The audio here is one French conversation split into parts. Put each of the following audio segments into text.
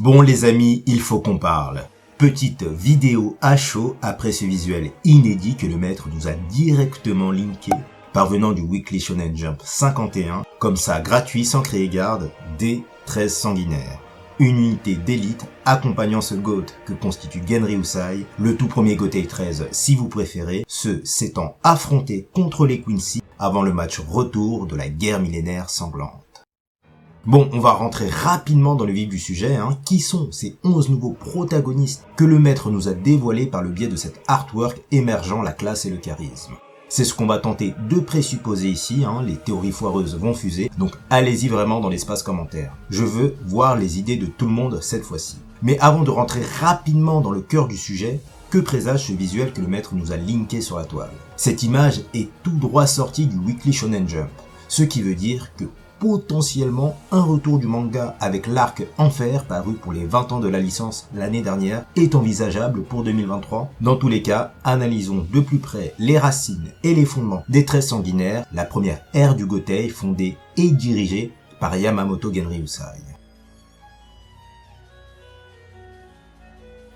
Bon les amis, il faut qu'on parle. Petite vidéo à chaud après ce visuel inédit que le maître nous a directement linké, parvenant du Weekly Shonen Jump 51, comme ça gratuit sans créer garde, des 13 sanguinaires. Une unité d'élite accompagnant ce GOAT que constitue Genri Usai, le tout premier Gotei 13 si vous préférez, ceux s'étant affrontés contre les Quincy avant le match retour de la guerre millénaire sanglante. Bon, on va rentrer rapidement dans le vif du sujet, Qui sont ces 11 nouveaux protagonistes que le maître nous a dévoilés par le biais de cet artwork émergeant la classe et le charisme? C'est ce qu'on va tenter de présupposer ici, les théories foireuses vont fuser, donc allez-y vraiment dans l'espace commentaire. Je veux voir les idées de tout le monde cette fois-ci. Mais avant de rentrer rapidement dans le cœur du sujet, que présage ce visuel que le maître nous a linké sur la toile? Cette image est tout droit sortie du Weekly Shonen Jump, ce qui veut dire que potentiellement un retour du manga avec l'arc Enfer paru pour les 20 ans de la licence l'année dernière est envisageable pour 2023. Dans tous les cas, analysons de plus près les racines et les fondements des 13 sanguinaires, la première ère du Gotei fondée et dirigée par Yamamoto Genri Usai.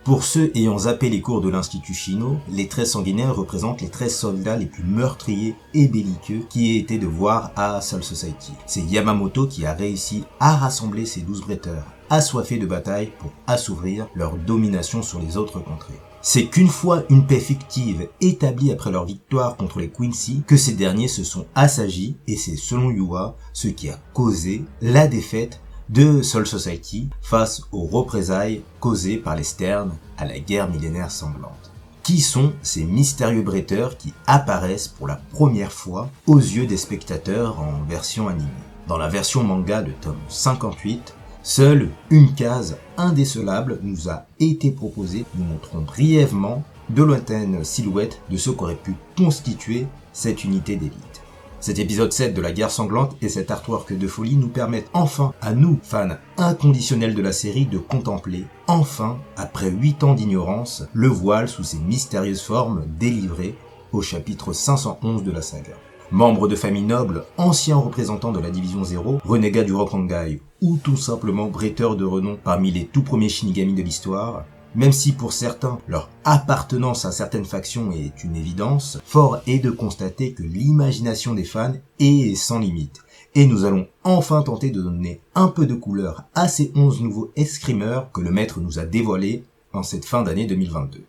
Pour ceux ayant zappé les cours de l'Institut Shino, les 13 sanguinaires représentent les 13 soldats les plus meurtriers et belliqueux qui aient été de voir à Soul Society. C'est Yamamoto qui a réussi à rassembler ces 12 bretteurs, assoiffés de bataille pour assouvir leur domination sur les autres contrées. C'est qu'une fois une paix fictive établie après leur victoire contre les Quincy, que ces derniers se sont assagis, et c'est selon Yua ce qui a causé la défaite de Soul Society face aux représailles causées par les Sterns à la guerre millénaire sanglante. Qui sont ces mystérieux bretteurs qui apparaissent pour la première fois aux yeux des spectateurs en version animée? Dans la version manga de tome 58, seule une case indécelable nous a été proposée. Nous montrons brièvement de lointaines silhouettes de ce qu'aurait pu constituer cette unité d'élite. Cet épisode 7 de la guerre sanglante et cet artwork de folie nous permettent enfin, à nous, fans inconditionnels de la série, de contempler, enfin, après 8 ans d'ignorance, le voile sous ses mystérieuses formes délivrées au chapitre 511 de la saga. Membres de familles nobles, anciens représentants de la division 0, renégats du Rokugan ou tout simplement bretteurs de renom parmi les tout premiers Shinigami de l'histoire, même si pour certains, leur appartenance à certaines factions est une évidence, fort est de constater que l'imagination des fans est sans limite. Et nous allons enfin tenter de donner un peu de couleur à ces 11 nouveaux escrimeurs que le maître nous a dévoilés en cette fin d'année 2022.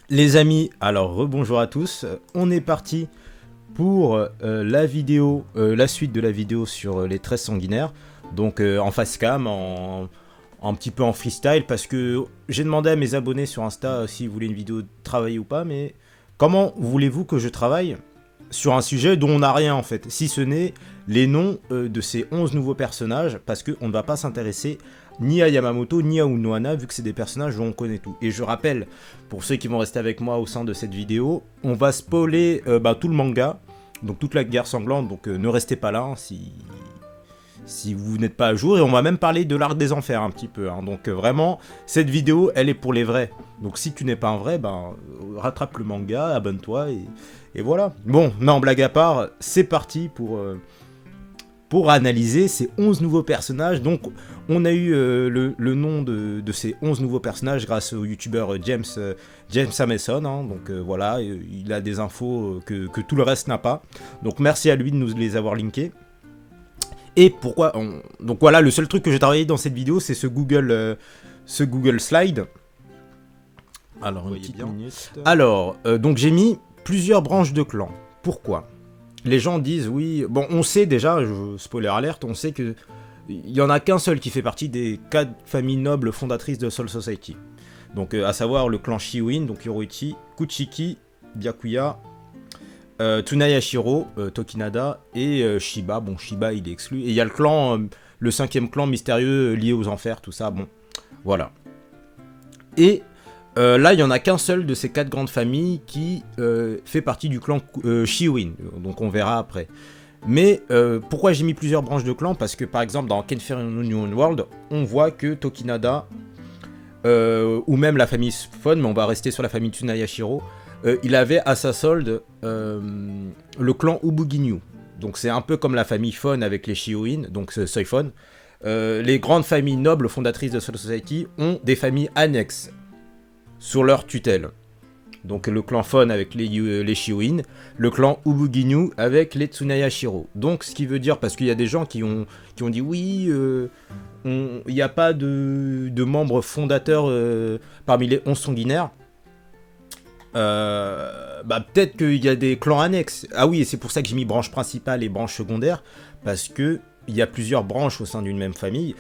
Les amis, alors rebonjour à tous, on est parti pour la vidéo, la suite de la vidéo sur les 13 sanguinaires. Donc en face cam, un petit peu en freestyle, parce que j'ai demandé à mes abonnés sur Insta s'ils voulaient une vidéo de travail ou pas, mais comment voulez-vous que je travaille sur un sujet dont on n'a rien en fait, si ce n'est les noms de ces 11 nouveaux personnages, parce qu'on ne va pas s'intéresser ni à Yamamoto ni à Unohana, vu que c'est des personnages dont on connaît tout. Et je rappelle, pour ceux qui vont rester avec moi au sein de cette vidéo, on va spoiler tout le manga, donc toute la guerre sanglante, donc ne restez pas là si vous n'êtes pas à jour, et on va même parler de l'Arc des Enfers un petit peu, donc vraiment, cette vidéo, elle est pour les vrais, donc si tu n'es pas un vrai, rattrape le manga, abonne-toi, et voilà. Bon, non, blague à part, c'est parti pour analyser ces 11 nouveaux personnages. Donc on a eu le nom de ces 11 nouveaux personnages grâce au youtubeur James Ameson, donc voilà, il a des infos que tout le reste n'a pas, donc merci à lui de nous les avoir linkés. Et pourquoi donc voilà, le seul truc que j'ai travaillé dans cette vidéo, c'est ce Google Slide. Alors, une petite minute. Alors, donc j'ai mis plusieurs branches de clans. Pourquoi? Les gens disent oui. Bon, on sait déjà, spoiler alerte, on sait que il y en a qu'un seul qui fait partie des 4 familles nobles fondatrices de Soul Society. Donc, à savoir le clan Shiwin, donc Hiroichi, Kuchiki, Byakuya, Tsunayashiro, Tokinada et Shiba. Bon, Shiba il est exclu. Et il y a le clan, le 5e clan mystérieux lié aux enfers, tout ça. Bon, voilà. Et là, il n'y en a qu'un seul de ces 4 grandes familles qui fait partie du clan Shiwin. Donc on verra après. Mais pourquoi j'ai mis plusieurs branches de clans? Parce que par exemple dans Kenfer Union World, on voit que Tokinada, ou même la famille Sphon, mais on va rester sur la famille Tsunayashiro, il avait à sa solde le clan Ubuginyu. Donc c'est un peu comme la famille Fon avec les Shioin, donc Soifon. Les grandes familles nobles fondatrices de Soul Society ont des familles annexes sur leur tutelle. Donc le clan Fon avec les Shioin, le clan Ubuginyu avec les Tsunaya Shiro. Donc ce qui veut dire, parce qu'il y a des gens qui ont dit oui, il n'y a pas de membres fondateurs parmi les 11 sanguinaires. Peut-être qu'il y a des clans annexes. Ah oui, et c'est pour ça que j'ai mis branche principale et branche secondaire, parce que il y a plusieurs branches au sein d'une même famille.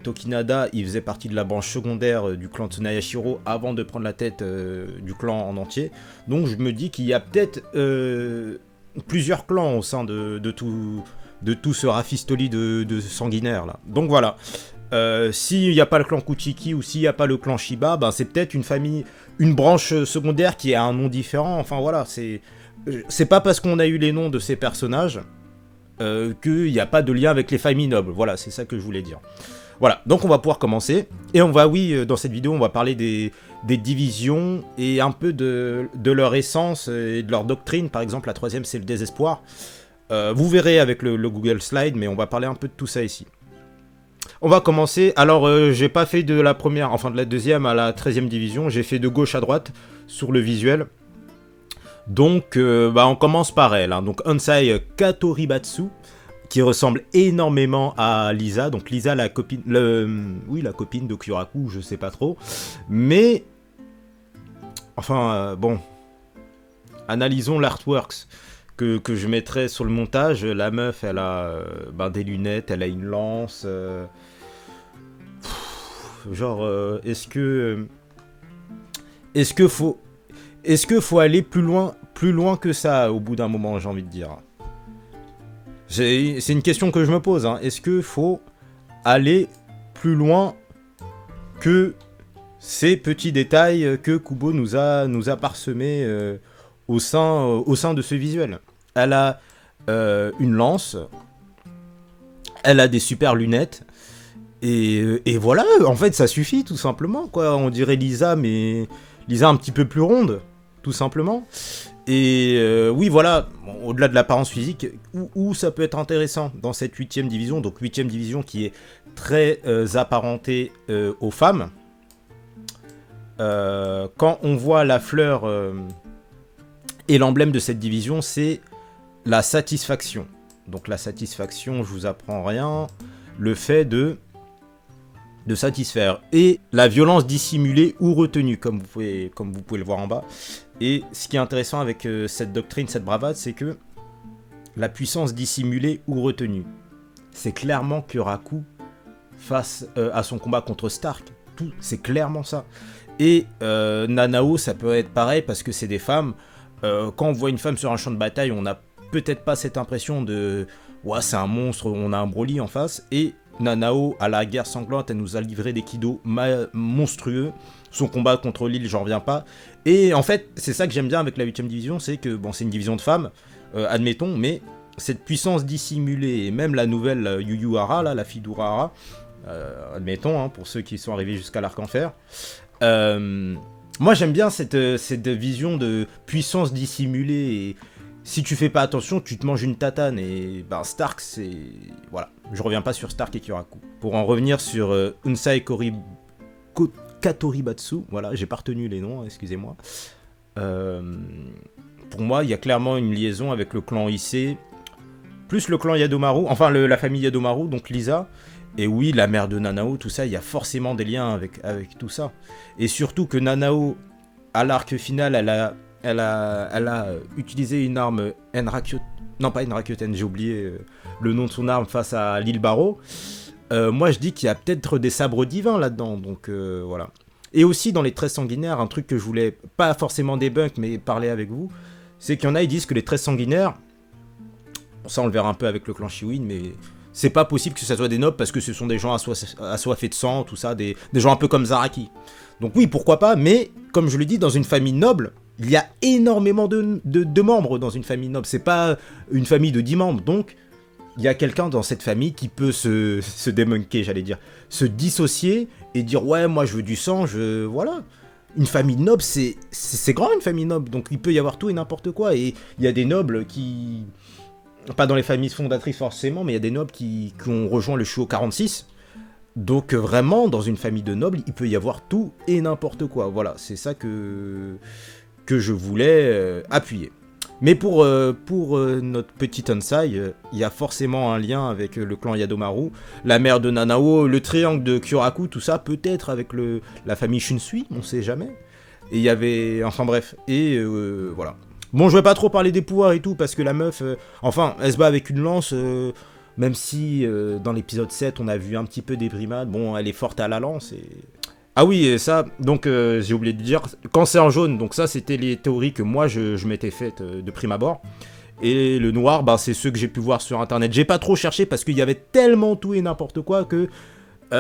Tokinada, il faisait partie de la branche secondaire du clan Tsunaya Shiro avant de prendre la tête du clan en entier. Donc je me dis qu'il y a peut-être plusieurs clans au sein de tout ce rafistoli de sanguinaires là. Donc voilà. S'il n'y a pas le clan Kuchiki ou s'il n'y a pas le clan Shiba, c'est peut-être une famille, une branche secondaire qui a un nom différent. Enfin voilà, c'est pas parce qu'on a eu les noms de ces personnages qu'il n'y a pas de lien avec les familles nobles. Voilà, c'est ça que je voulais dire. Voilà, donc on va pouvoir commencer. Et on va, dans cette vidéo, on va parler des divisions et un peu de leur essence et de leur doctrine. Par exemple, la troisième, c'est le désespoir. Vous verrez avec le Google Slide, mais on va parler un peu de tout ça ici. On va commencer. Alors, j'ai pas fait de la première, enfin de la deuxième à la 13e division. J'ai fait de gauche à droite sur le visuel. Donc, on commence par elle. Donc, Hansai Katoribatsu, qui ressemble énormément à Lisa. Donc, Lisa, la copine, la copine de Kyuraku, je sais pas trop. Mais, enfin, analysons l'artworks que je mettrai sur le montage. La meuf, elle a des lunettes, elle a une lance. Est-ce que faut aller plus loin que ça au bout d'un moment, j'ai envie de dire. C'est une question que je me pose. Est-ce que faut aller plus loin que ces petits détails que Kubo nous a parsemés au sein de ce visuel? Elle a une lance, elle a des super lunettes. Et voilà, en fait, ça suffit, tout simplement, quoi. On dirait Lisa, mais Lisa un petit peu plus ronde, tout simplement. Et oui, voilà, au-delà de l'apparence physique, où ça peut être intéressant dans cette 8ème division, donc 8ème division qui est très apparentée aux femmes. Quand on voit la fleur et l'emblème de cette division, c'est la satisfaction. Donc la satisfaction, je vous apprends rien, le fait de satisfaire, et la violence dissimulée ou retenue, comme vous pouvez le voir en bas. Et ce qui est intéressant avec cette doctrine, cette bravade, c'est que la puissance dissimulée ou retenue, c'est clairement Kyuraku face à son combat contre Stark. C'est clairement ça. Et Nanao, ça peut être pareil parce que c'est des femmes. Quand on voit une femme sur un champ de bataille, on n'a peut-être pas cette impression de ouais, c'est un monstre, on a un Broly en face. Et Nanao, à la guerre sanglante, elle nous a livré des kidos monstrueux. Son combat contre l'île, j'en reviens pas. Et en fait, c'est ça que j'aime bien avec la 8ème division, c'est que, c'est une division de femmes, admettons, mais cette puissance dissimulée, et même la nouvelle Yu Yu Hara, là, la fille d'Urahara, admettons, pour ceux qui sont arrivés jusqu'à l'Arc-en-Fer, moi j'aime bien cette vision de puissance dissimulée, et si tu fais pas attention, tu te manges une tatane. Et Stark, c'est... Voilà, je reviens pas sur Stark et Kyuraku. Pour en revenir sur Hansai Katoribatsu, voilà, j'ai pas retenu les noms, excusez-moi. Pour moi, il y a clairement une liaison avec le clan Issei, plus le clan Yadomaru, enfin la famille Yadomaru, donc Lisa. Et oui, la mère de Nanao, tout ça, il y a forcément des liens avec tout ça. Et surtout que Nanao, à l'arc final, elle a utilisé une arme non pas Enrakyoten, j'ai oublié le nom de son arme face à l'île Barrow. Moi je dis qu'il y a peut-être des sabres divins là-dedans, donc voilà. Et aussi dans les 13 sanguinaires, un truc que je voulais pas forcément débunk mais parler avec vous, c'est qu'il y en a, ils disent que les 13 sanguinaires, ça on le verra un peu avec le clan Shioin, mais c'est pas possible que ce soit des nobles parce que ce sont des gens assoiffés de sang, tout ça, des gens un peu comme Zaraki. Donc oui, pourquoi pas, mais comme je le dis, dans une famille noble, il y a énormément de membres dans une famille noble. C'est pas une famille de 10 membres, donc il y a quelqu'un dans cette famille qui peut se débunker, j'allais dire, se dissocier et dire ouais, moi je veux du sang, voilà. Une famille noble, c'est grand une famille noble, donc il peut y avoir tout et n'importe quoi. Et il y a des nobles qui pas dans les familles fondatrices forcément, mais il y a des nobles qui ont rejoint le Shuo 46. Donc vraiment, dans une famille de nobles, il peut y avoir tout et n'importe quoi. Voilà, c'est ça que je voulais appuyer. Mais pour notre petit Ansai, il y a forcément un lien avec le clan Yadomaru, la mère de Nanao, le triangle de Kyoraku, tout ça, peut-être avec la famille Shunsui, on sait jamais. Et il y avait... Enfin bref, et voilà. Bon, je vais pas trop parler des pouvoirs et tout, parce que la meuf, elle se bat avec une lance... Même si dans l'épisode 7 on a vu un petit peu des brimades, bon elle est forte à la lance et... Ah oui et ça, donc j'ai oublié de dire, quand c'est en jaune, donc ça c'était les théories que moi je m'étais faites de prime abord. Et le noir, bah, c'est ceux que j'ai pu voir sur internet. J'ai pas trop cherché parce qu'il y avait tellement tout et n'importe quoi que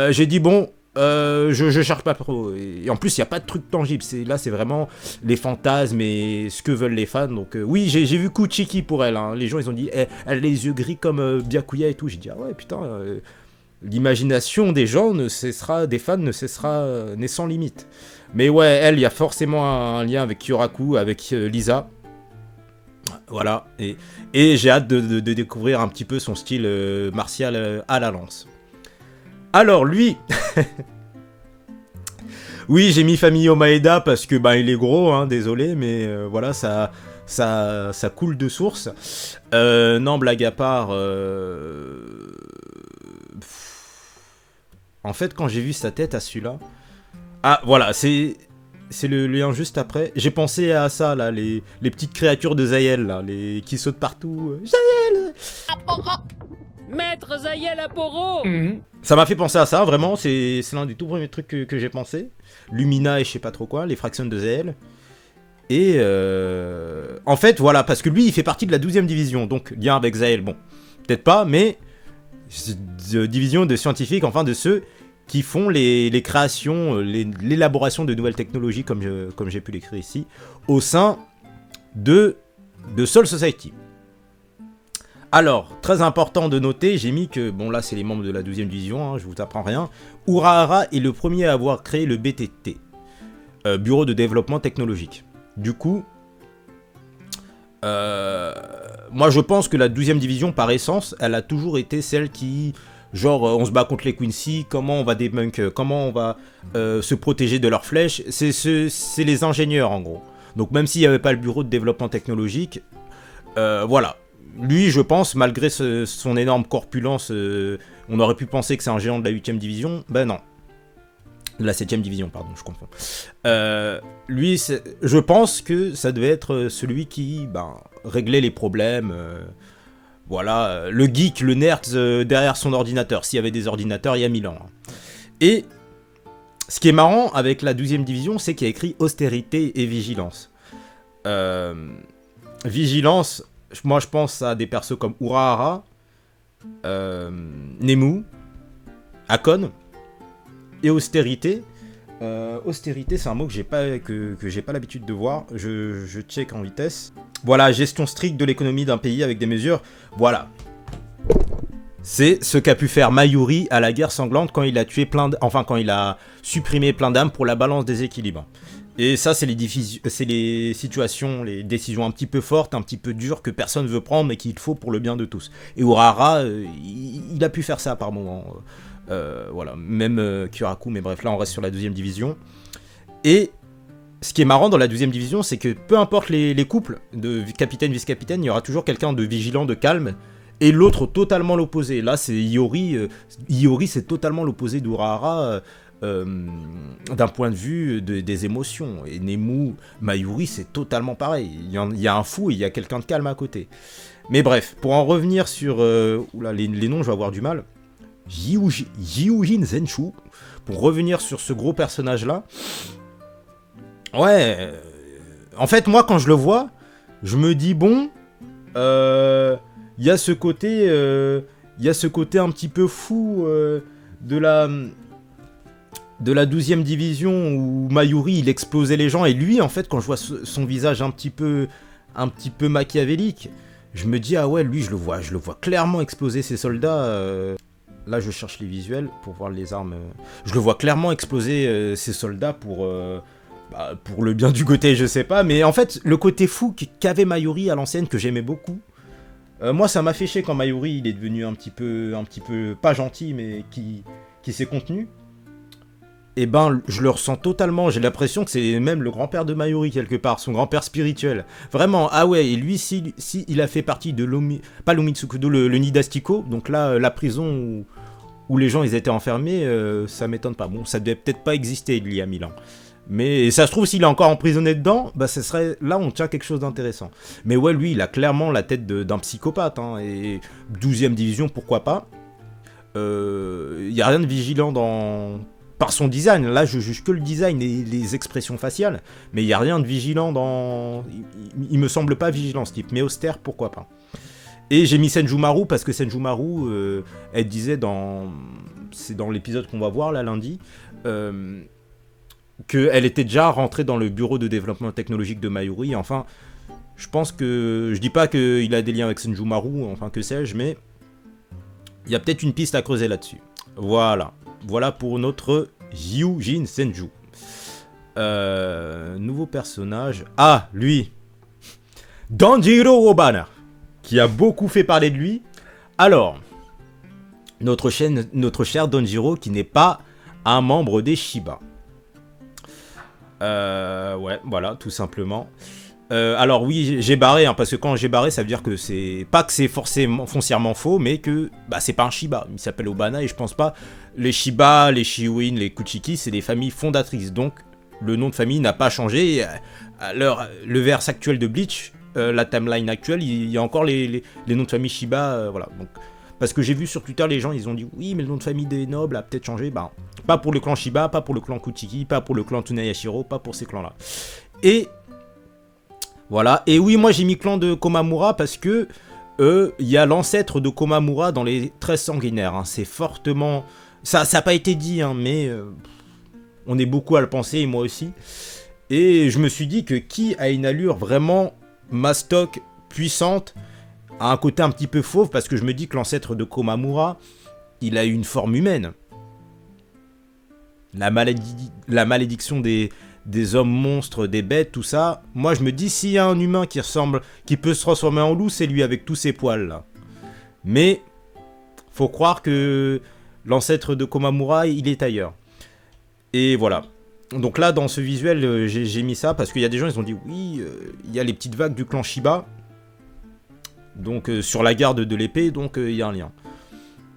j'ai dit bon... je cherche pas trop. Et en plus, il n'y a pas de truc tangible. Là, c'est vraiment les fantasmes et ce que veulent les fans. Donc, oui, j'ai vu Kuchiki pour elle. Hein. Les gens, ils ont dit, elle a les yeux gris comme Byakuya et tout. J'ai dit, ah ouais, putain, l'imagination des gens des fans n'est sans limite. Mais ouais, elle, il y a forcément un lien avec Kyoraku, avec Lisa. Voilà. Et j'ai hâte de découvrir un petit peu son style martial à la lance. Alors lui, oui j'ai mis Fumio Maeda parce que il est gros, hein, désolé, mais voilà ça coule de source. Non, blague à part, en fait quand j'ai vu sa tête à celui-là, ah voilà c'est le lien juste après. J'ai pensé à ça là, les petites créatures de Zayel là, qui sautent partout. Zayel. Maître Zayel Aporo. Ça m'a fait penser à ça, vraiment, c'est l'un des tout premiers trucs que j'ai pensé. Lumina et je sais pas trop quoi, les fractions de ZL. Et en fait, voilà, parce que lui, il fait partie de la 12e division, donc lien avec Zael, bon, peut-être pas, mais division de scientifiques, enfin de ceux qui font les créations, l'élaboration de nouvelles technologies, comme j'ai pu l'écrire ici, au sein de Soul Society. Alors, très important de noter, j'ai mis que, bon là c'est les membres de la 12e division, hein, je vous apprends rien, Urahara est le premier à avoir créé le BTT, Bureau de développement technologique. Du coup, moi je pense que la 12e division par essence, elle a toujours été celle qui, genre on se bat contre les Quincy, comment on va debunk, comment on va se protéger de leurs flèches, c'est les ingénieurs en gros. Donc même s'il n'y avait pas le bureau de développement technologique, voilà. Lui, je pense, malgré son énorme corpulence, on aurait pu penser que c'est un géant de la 8ème division. Ben non. De la 7ème division, pardon, je confonds. Lui, je pense que ça devait être celui qui réglait les problèmes. Voilà, le geek, le nerd derrière son ordinateur. S'il y avait des ordinateurs il y a 1000 ans. Et ce qui est marrant avec la 12ème division, c'est qu'il y a écrit austérité et vigilance. Vigilance... Moi, je pense à des persos comme Urahara, Nemu, Akon et austérité. Austérité, c'est un mot que j'ai pas l'habitude de voir. Je check en vitesse. Voilà, gestion stricte de l'économie d'un pays avec des mesures. Voilà. C'est ce qu'a pu faire Mayuri à la guerre sanglante quand il a tué quand il a supprimé plein d'âmes pour la balance des équilibres. Et ça, c'est les situations, les décisions un petit peu fortes, un petit peu dures que personne veut prendre, mais qu'il faut pour le bien de tous. Et Urahara, il a pu faire ça par moment. Voilà, même Kyoraku, mais bref, là on reste sur la 12e division. Et ce qui est marrant dans la 12e division, c'est que peu importe les couples de capitaine, vice-capitaine, il y aura toujours quelqu'un de vigilant, de calme, et l'autre totalement l'opposé. Là, c'est Iori. Iori, c'est totalement l'opposé d'Urahara. D'un point de vue des émotions. Et Nemu, Mayuri, c'est totalement pareil. Il y a un fou et il y a quelqu'un de calme à côté. Mais bref, pour en revenir sur... les noms, je vais avoir du mal. Jiujin Zenshu. Pour revenir sur ce gros personnage-là. Ouais... en fait, moi, quand je le vois, je me dis, bon... il y a ce côté... il y a ce côté un petit peu fou de la 12e division où Mayuri il explosait les gens, et lui en fait quand je vois son visage un petit peu machiavélique, je me dis ah ouais, lui je le vois clairement exploser ses soldats. Là je cherche les visuels pour voir les armes. Je le vois clairement exploser ses soldats pour le bien du côté, je sais pas, mais en fait le côté fou qu'avait Mayuri à l'ancienne, que j'aimais beaucoup, Moi, ça m'a fait chier quand Mayuri, il est devenu un petit peu pas gentil, mais qui s'est contenu. Et ben, je le ressens totalement. J'ai l'impression que c'est même le grand-père de Mayuri, quelque part, son grand-père spirituel. Vraiment, ah ouais, et lui, si il a fait partie de pas l'Omitsukudo, le nid d'Astiko, donc là, la prison où les gens ils étaient enfermés, ça m'étonne pas. Bon, ça devait peut-être pas exister il y a 1000 ans. Mais ça se trouve, s'il est encore emprisonné dedans, bah ce serait là on tient quelque chose d'intéressant. Mais ouais, lui, il a clairement la tête d'un psychopathe, hein, et 12e division, pourquoi pas. Il y a rien de vigilant par son design. Là, je juge que le design et les expressions faciales, mais il y a rien de vigilant dans. Il me semble pas vigilant ce type, mais austère, pourquoi pas. Et j'ai mis Senjumaru parce que Senjumaru, elle disait c'est dans l'épisode qu'on va voir là lundi. Qu'elle était déjà rentrée dans le bureau de développement technologique de Mayuri. Enfin, je pense que... Je dis pas qu'il a des liens avec Senjumaru, enfin que sais-je, mais... Il y a peut-être une piste à creuser là-dessus. Voilà. Voilà pour notre Hyujin Senju. Nouveau personnage. Ah, lui. Danjiro Obana, qui a beaucoup fait parler de lui. Alors, notre cher Danjiro, qui n'est pas un membre des Shiba. Ouais, voilà, tout simplement. Alors oui, j'ai barré, hein, parce que quand j'ai barré, ça veut dire que c'est pas que c'est forcément foncièrement faux, mais que bah c'est pas un Shiba. Il s'appelle Obana et je pense pas. Les Shiba, les Shiwin, les Kuchiki, c'est des familles fondatrices, donc le nom de famille n'a pas changé. Le verse actuel de Bleach, la timeline actuelle, il y a encore les noms de famille Shiba, voilà. Donc parce que j'ai vu sur Twitter, les gens, ils ont dit oui, mais le nom de famille des nobles a peut-être changé. Ben, pas pour le clan Shiba, pas pour le clan Kuchiki, pas pour le clan Tsunayashiro, pas pour ces clans-là. Et voilà. Et oui, moi j'ai mis clan de Komamura parce que il y a l'ancêtre de Komamura dans les 13 sanguinaires. Hein. C'est fortement. Ça n'a pas été dit, hein, mais on est beaucoup à le penser, et moi aussi. Et je me suis dit que qui a une allure vraiment mastoc, puissante, a un côté un petit peu fauve, parce que je me dis que l'ancêtre de Komamura, il a une forme humaine. La malédiction des hommes monstres, des bêtes, tout ça. Moi, je me dis, s'il y a un humain qui peut se transformer en loup, c'est lui avec tous ses poils, là. Mais, faut croire que l'ancêtre de Komamura, il est ailleurs. Et voilà. Donc là, dans ce visuel, j'ai mis ça, parce qu'il y a des gens, ils ont dit, oui, il y a les petites vagues du clan Shiba, donc sur la garde de l'épée, donc il y a un lien.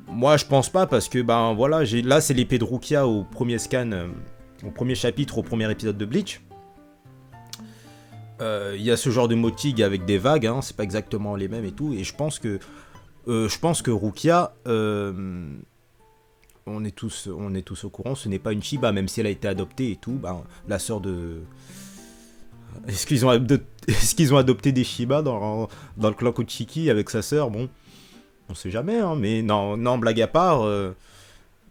Moi je pense pas parce que ben voilà, là c'est l'épée de Rukia au premier scan, au premier chapitre, au premier épisode de Bleach. Il y a ce genre de motig avec des vagues, hein, c'est pas exactement les mêmes et tout, et je pense que Rukia, on est tous au courant, ce n'est pas une Shiba, même si elle a été adoptée et tout, ben, la sœur de... Est-ce qu'ils ont adopté des Shiba dans le clan Kuchiki avec sa sœur? Bon, on sait jamais, hein, mais non, blague à part,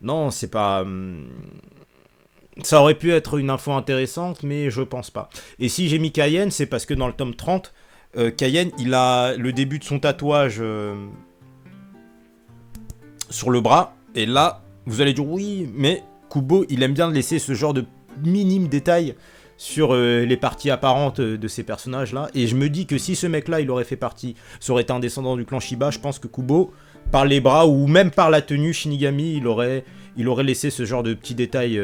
non, c'est pas... ça aurait pu être une info intéressante, mais je pense pas. Et si j'ai mis Kaien, c'est parce que dans le tome 30, Kaien, il a le début de son tatouage sur le bras, et là, vous allez dire oui, mais Kubo, il aime bien laisser ce genre de minimes détails sur les parties apparentes de ces personnages-là. Et je me dis que si ce mec-là, il aurait fait partie, ça aurait été un descendant du clan Shiba, je pense que Kubo, par les bras ou même par la tenue Shinigami, il aurait laissé ce genre de petits détails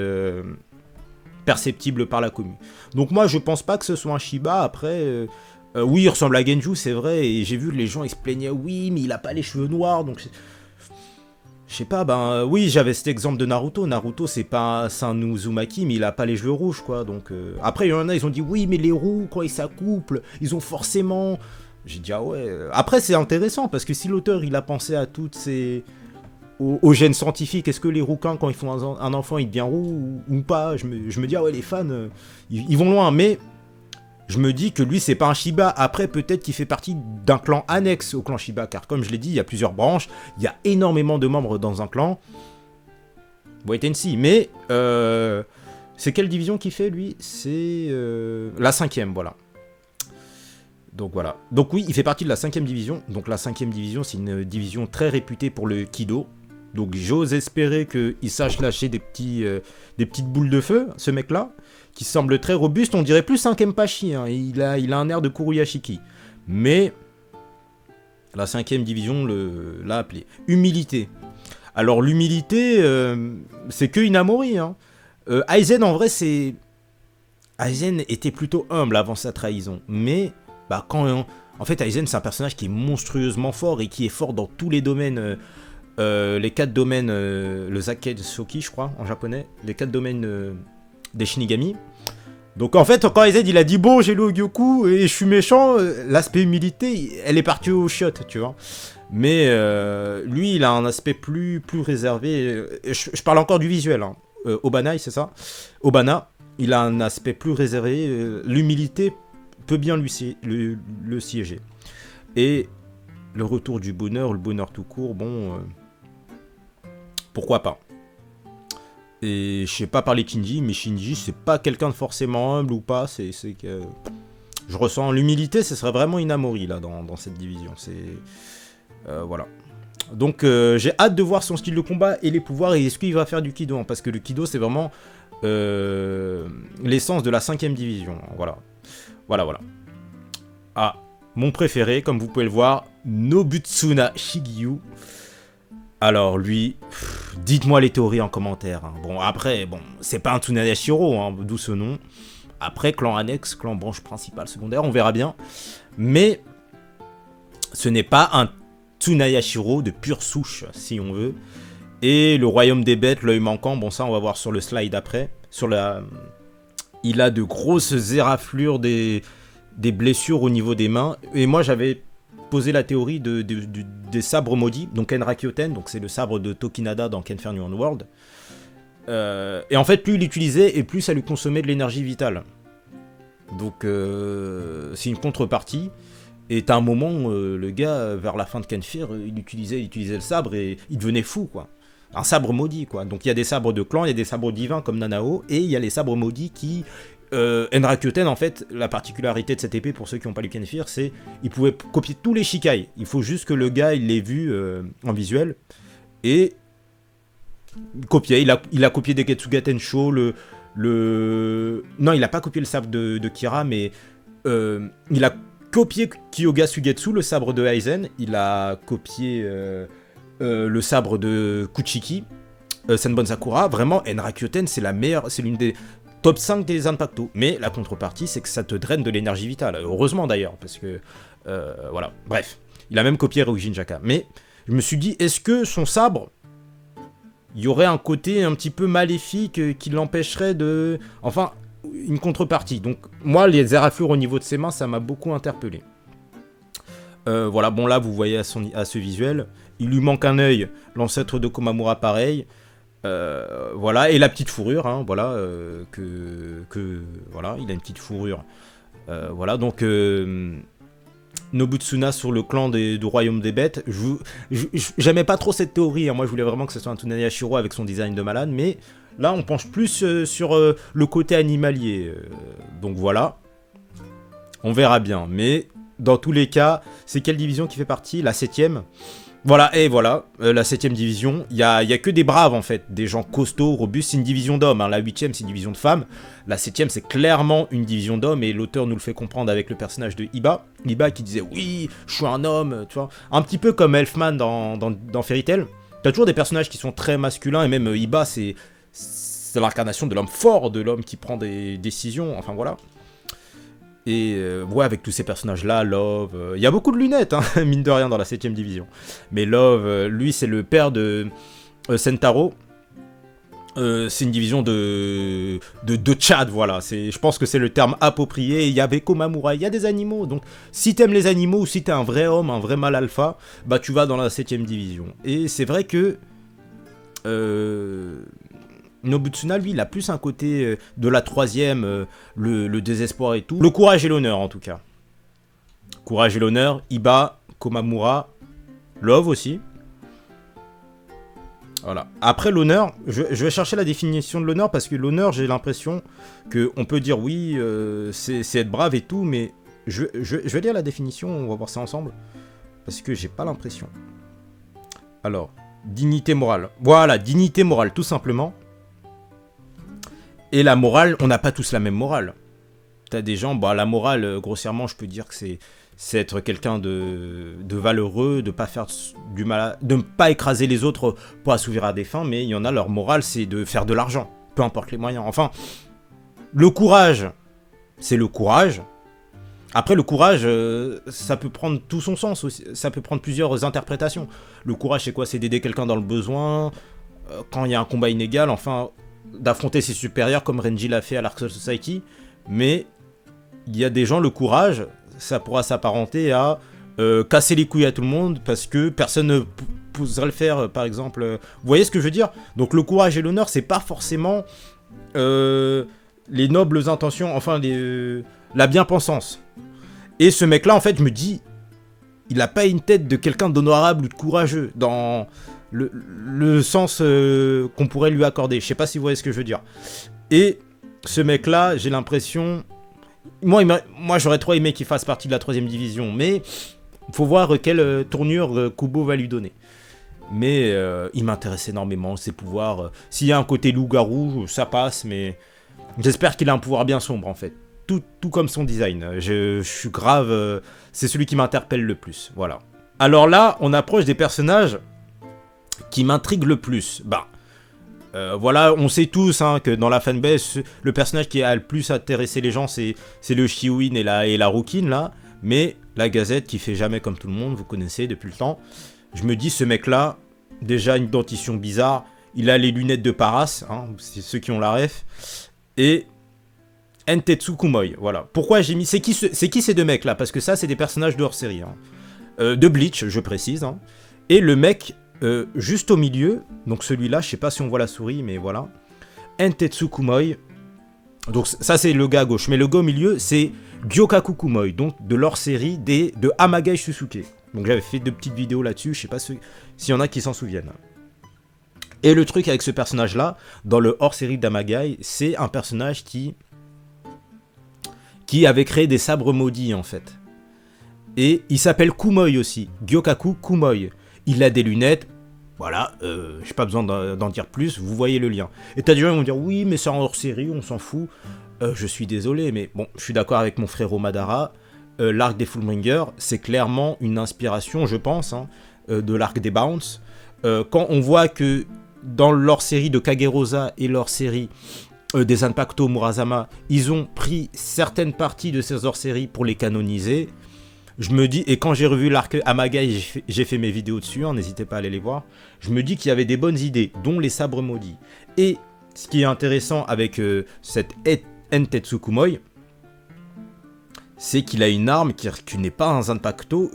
perceptibles par la commu. Donc moi, je pense pas que ce soit un Shiba. Après, oui, il ressemble à Genju, c'est vrai, et j'ai vu les gens, ils se plaignaient, oui, mais il a pas les cheveux noirs, donc... Je sais pas, ben oui, j'avais cet exemple de Naruto. Naruto, c'est un Uzumaki, mais il a pas les cheveux rouges, quoi. Donc après, il y en a, ils ont dit oui, mais les roux, quand ils s'accouplent, ils ont forcément. J'ai dit ah ouais. Après, c'est intéressant parce que si l'auteur il a pensé à toutes ces aux gènes scientifiques, est-ce que les rouquins quand ils font un enfant, il devient roux ou pas? Je me dis ah ouais, les fans, ils vont loin, mais. Je me dis que lui, c'est pas un Shiba. Après, peut-être qu'il fait partie d'un clan annexe au clan Shiba. Car comme je l'ai dit, il y a plusieurs branches. Il y a énormément de membres dans un clan. Wait and see. Mais, c'est quelle division qu'il fait, lui? C'est la 5e, voilà. Donc voilà. Donc oui, il fait partie de la 5e division. Donc la 5e division, c'est une division très réputée pour le Kido. Donc j'ose espérer qu'il sache lâcher des petites boules de feu, ce mec-là. Qui semble très robuste, on dirait plus un Kenpachi, hein. Il a un air de Kuruyashiki. Mais La 5e division l'a appelé. Humilité. Alors l'humilité, c'est que Inamori. Hein. Aizen, en vrai, c'est... Aizen était plutôt humble avant sa trahison. Mais, bah, en fait, Aizen, c'est un personnage qui est monstrueusement fort et qui est fort dans tous les domaines. Les 4 domaines, le Zakesoki, je crois, en japonais. Les 4 domaines des Shinigami. Donc en fait, quand Aizen il a dit bon, j'ai le Gyoku et je suis méchant, l'aspect humilité, elle est partie au shot, tu vois. Mais lui, il a un aspect plus réservé. Je parle encore du visuel. Hein. Obana, c'est ça. Obana, il a un aspect plus réservé. L'humilité peut bien le siéger. Et le retour du bonheur, le bonheur tout court, bon, pourquoi pas. Et je sais pas parler Shinji, mais Shinji, c'est pas quelqu'un de forcément humble ou pas. C'est que je ressens l'humilité, ce serait vraiment Inamori là dans cette division. C'est voilà. Donc j'ai hâte de voir son style de combat et les pouvoirs et est-ce qu'il va faire du Kido, hein, parce que le Kido c'est vraiment l'essence de la 5e division. Voilà. Ah, mon préféré, comme vous pouvez le voir, Nobutsuna Shigyu. Alors lui, dites-moi les théories en commentaire. Hein. Bon après, c'est pas un Tsunayashiro, hein, d'où ce nom. Après, clan annexe, clan branche principale, secondaire, on verra bien. Mais ce n'est pas un Tsunayashiro de pure souche, si on veut. Et le royaume des bêtes, l'œil manquant, bon ça on va voir sur le slide après. Il a de grosses éraflures, des blessures au niveau des mains. Et moi j'avais posé la théorie des sabres maudits, donc Enrakyoten, donc c'est le sabre de Tokinada dans Ken Fair New World. Et en fait, plus il l'utilisait, et plus ça lui consommait de l'énergie vitale. Donc c'est une contrepartie. Et à un moment, le gars, vers la fin de Ken Fair, il utilisait le sabre et il devenait fou, quoi. Un sabre maudit, quoi. Donc il y a des sabres de clan, il y a des sabres divins comme Nanao, et il y a les sabres maudits qui... Enrakyoten, en fait, la particularité de cette épée, pour ceux qui n'ont pas lu Ken Fair, c'est qu'il pouvait copier tous les Shikai. Il faut juste que le gars, il l'ait vu en visuel, et copier. Il a copié des Getsuga Tensho, Non, il n'a pas copié le sabre de Kira, mais il a copié Kyoga Sugetsu, le sabre de Aizen. Il a copié le sabre de Kuchiki, Senbon Sakura. Vraiment, Enrakyoten, c'est la meilleure, c'est l'une des top 5 des Impacto. Mais la contrepartie, c'est que ça te draine de l'énergie vitale. Heureusement d'ailleurs, parce que voilà. Bref, il a même copié Ryujin Jaka. Mais je me suis dit, est-ce que son sabre, il y aurait un côté un petit peu maléfique qui l'empêcherait de... Enfin, une contrepartie. Donc, moi, les éraflures au niveau de ses mains, ça m'a beaucoup interpellé. Voilà, bon là, vous voyez à ce visuel, il lui manque un œil, l'ancêtre de Komamura pareil. Voilà, et la petite fourrure, hein, voilà, voilà, il a une petite fourrure. Voilà, donc... Nobutsuna sur le clan du royaume des bêtes. J'aimais pas trop cette théorie, hein. Moi je voulais vraiment que ce soit un Tsunayashiro avec son design de malade, mais là on penche plus sur le côté animalier. Donc voilà, on verra bien. Mais dans tous les cas, c'est quelle division qui fait partie? La 7ème. Voilà, et voilà, la 7ème division, il y a que des braves en fait, des gens costauds, robustes, c'est une division d'hommes, hein. La 8ème c'est une division de femmes, la 7ème c'est clairement une division d'hommes, et l'auteur nous le fait comprendre avec le personnage de Iba qui disait oui, je suis un homme, tu vois, un petit peu comme Elfman dans Fairy Tail. T'as toujours des personnages qui sont très masculins, et même Iba c'est l'incarnation de l'homme fort, de l'homme qui prend des décisions, enfin voilà. Et ouais, avec tous ces personnages-là, Love, il y a beaucoup de lunettes, hein, mine de rien, dans la 7ème division. Mais Love, lui, c'est le père de Sentaro. C'est une division de Tchad, voilà. Je pense que c'est le terme approprié. Il y avait Komamura, il y a des animaux. Donc, si t'aimes les animaux ou si t'es un vrai homme, un vrai mâle alpha, bah tu vas dans la 7ème division. Et c'est vrai que... Nobutsuna, lui, il a plus un côté de la 3ème, le désespoir et tout. Le courage et l'honneur, en tout cas. Courage et l'honneur, Iba, Komamura, Love aussi. Voilà. Après l'honneur, je vais chercher la définition de l'honneur, parce que l'honneur, j'ai l'impression qu'on peut dire oui, c'est être brave et tout, mais je vais lire la définition, on va voir ça ensemble, parce que j'ai pas l'impression. Alors, dignité morale. Voilà, dignité morale, tout simplement. Et la morale, on n'a pas tous la même morale. T'as des gens, bah la morale, grossièrement, je peux dire que c'est être quelqu'un de valeureux, de pas faire du mal, de ne pas écraser les autres pour assouvir à des fins, mais il y en a, leur morale, c'est de faire de l'argent, peu importe les moyens. Enfin, le courage, c'est le courage. Après, le courage, ça peut prendre tout son sens aussi. Ça peut prendre plusieurs interprétations. Le courage, c'est quoi? C'est d'aider quelqu'un dans le besoin, quand il y a un combat inégal, enfin, d'affronter ses supérieurs comme Renji l'a fait à l'Arc Society. Mais il y a des gens, le courage, ça pourra s'apparenter à casser les couilles à tout le monde parce que personne ne poserait le faire, par exemple. Vous voyez ce que je veux dire? Donc le courage et l'honneur, c'est pas forcément les nobles intentions, enfin la bien-pensance. Et ce mec-là, en fait, je me dis, il a pas une tête de quelqu'un d'honorable ou de courageux, dans le sens qu'on pourrait lui accorder. Je sais pas si vous voyez ce que je veux dire. Et ce mec-là, j'ai l'impression... Moi, j'aurais trop aimé qu'il fasse partie de la 3ème division, mais faut voir quelle tournure Kubo va lui donner. Mais il m'intéresse énormément, ses pouvoirs. S'il y a un côté loup-garou, ça passe, mais j'espère qu'il a un pouvoir bien sombre, en fait. Tout comme son design. Je suis grave... c'est celui qui m'interpelle le plus, voilà. Alors là, on approche des personnages qui m'intriguent le plus. Voilà, on sait tous que dans la fanbase, le personnage qui a le plus intéressé les gens, c'est le Shiwin et la Rookin, là. Mais la Gazette, qui fait jamais comme tout le monde, vous connaissez depuis le temps. Je me dis, ce mec-là, déjà une dentition bizarre, il a les lunettes de Paras, c'est ceux qui ont la ref, et Entetsu Kumoi, voilà. Pourquoi j'ai mis... C'est qui ces deux mecs-là? Parce que ça, c'est des personnages de hors-série. De Bleach, je précise. Et le mec... juste au milieu, donc celui-là, je sais pas si on voit la souris, mais voilà. Entetsu Kumoi. Donc ça, c'est le gars à gauche. Mais le gars au milieu, c'est Gyokaku Kumoi, donc de l'hors-série de Amagai Shusuke. Donc j'avais fait 2 petites vidéos là-dessus, je sais pas s'il y en a qui s'en souviennent. Et le truc avec ce personnage-là, dans le hors-série d'Amagai, c'est un personnage qui avait créé des sabres maudits, en fait. Et il s'appelle Kumoi aussi, Gyokaku Kumoi. Il a des lunettes, voilà, j'ai pas besoin d'en dire plus, vous voyez le lien. Et t'as des gens qui vont dire, oui, mais c'est en hors-série, on s'en fout. Je suis désolé, mais bon, je suis d'accord avec mon frère Madara. L'arc des Fullbringer, c'est clairement une inspiration, je pense, de l'arc des Bounce. Quand on voit que dans leur série de Kagerosa et leur série des Zanpakuto Murasama, ils ont pris certaines parties de ces hors-séries pour les canoniser. Je me dis, et quand j'ai revu l'arc Amagai, j'ai fait mes vidéos dessus, n'hésitez pas à aller les voir, je me dis qu'il y avait des bonnes idées, dont les sabres maudits. Et ce qui est intéressant avec cette Entetsu Kumoi, c'est qu'il a une arme qui n'est pas un Zanpakuto.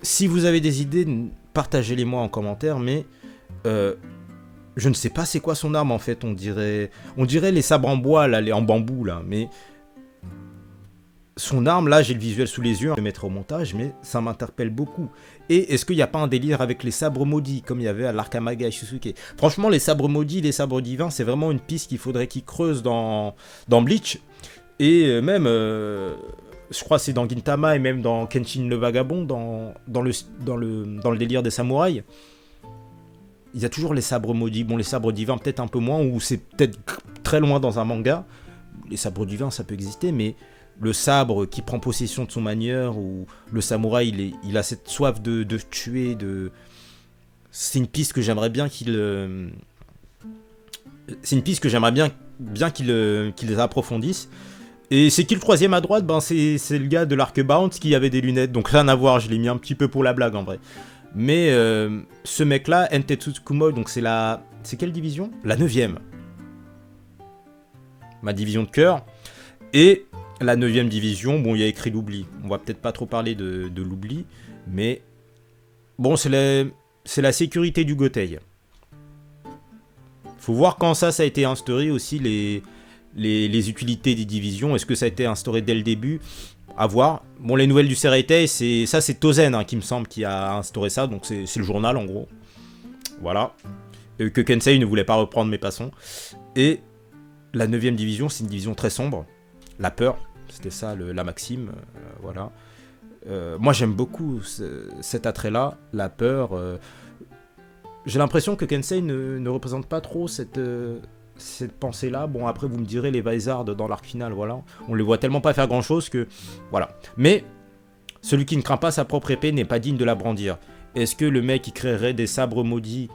Si vous avez des idées, partagez-les moi en commentaire, mais je ne sais pas c'est quoi son arme en fait, on dirait les sabres en bois, là, en bambou, là, mais... Son arme, là, j'ai le visuel sous les yeux, je vais le mettre au montage, mais ça m'interpelle beaucoup. Et est-ce qu'il n'y a pas un délire avec les sabres maudits, comme il y avait à l'arc Amagai Shusuke? Franchement, les sabres maudits, les sabres divins, c'est vraiment une piste qu'il faudrait qu'ils creusent dans Bleach. Et même, je crois que c'est dans Gintama et même dans Kenshin le Vagabond, dans le délire des samouraïs. Il y a toujours les sabres maudits. Bon, les sabres divins, peut-être un peu moins, ou c'est peut-être très loin dans un manga. Les sabres divins, ça peut exister, mais... Le sabre qui prend possession de son manieur, ou le samouraï, il a cette soif de tuer, c'est une piste que j'aimerais bien qu'il... C'est une piste que j'aimerais bien qu'ils approfondissent. Et c'est qui le 3ème à droite? C'est le gars de l'arc Bounce qui avait des lunettes, donc rien à voir, je l'ai mis un petit peu pour la blague en vrai. Mais ce mec-là, Entetsu Kumoi, donc c'est quelle division? La 9ème. Ma division de cœur. Et... La 9ème division, bon, il y a écrit l'oubli. On va peut-être pas trop parler de l'oubli, mais bon, c'est la sécurité du Gotei. Faut voir quand ça a été instauré aussi, les utilités des divisions. Est-ce que ça a été instauré dès le début? À voir. Bon, les nouvelles du Sereitei, c'est Tozen qui me semble qui a instauré ça, donc c'est le journal en gros. Voilà. Que Kensei ne voulait pas reprendre, mais passons. Et la 9ème division, c'est une division très sombre. La peur, c'était ça la maxime, voilà. Moi j'aime beaucoup cet attrait-là, la peur. J'ai l'impression que Kensei ne représente pas trop cette pensée-là. Bon, après vous me direz, les Vizards dans l'arc final, voilà. On les voit tellement pas faire grand-chose que... Voilà. Mais Celui qui ne craint pas sa propre épée n'est pas digne de la brandir. Est-ce que le mec qui créerait des sabres maudits,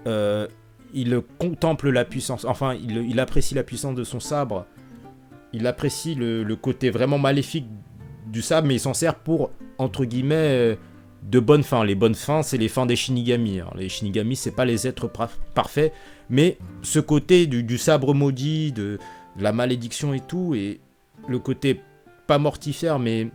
il contemple la puissance, enfin il apprécie la puissance de son sabre, il apprécie le côté vraiment maléfique du sabre, mais il s'en sert pour, entre guillemets, de bonnes fins. Les bonnes fins, c'est les fins des Shinigami. Alors, les Shinigami, c'est pas les êtres parfaits, mais ce côté du sabre maudit, de la malédiction et tout, et le côté pas mortifère, mais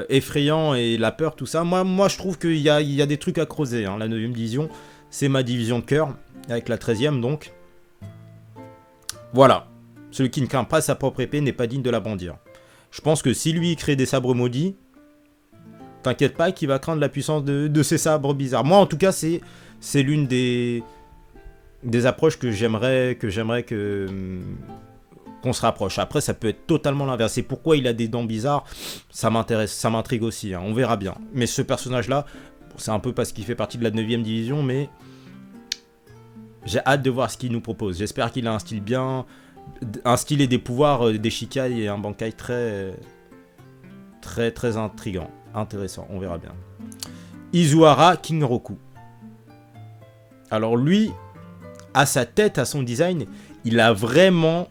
effrayant et la peur, tout ça, moi je trouve qu'il y a des trucs à creuser. Hein. La 9ème division, c'est ma division de cœur, avec la 13ème, donc. Voilà. Celui qui ne craint pas sa propre épée n'est pas digne de la brandir. Je pense que si lui crée des sabres maudits, t'inquiète pas qu'il va craindre la puissance de ces sabres bizarres. Moi, en tout cas, c'est l'une des approches que j'aimerais qu'on se rapproche. Après, ça peut être totalement l'inverse. Et pourquoi il a des dents bizarres, ça m'intéresse, ça m'intrigue aussi. Hein. On verra bien. Mais ce personnage-là, c'est un peu parce qu'il fait partie de la 9ème division, mais j'ai hâte de voir ce qu'il nous propose. J'espère qu'il a un style bien, un style et des pouvoirs des Shikai et un Bankai très intriguant. Intéressant, on verra bien. Izuhara Kinroku. Alors lui, à sa tête, à son design, il a vraiment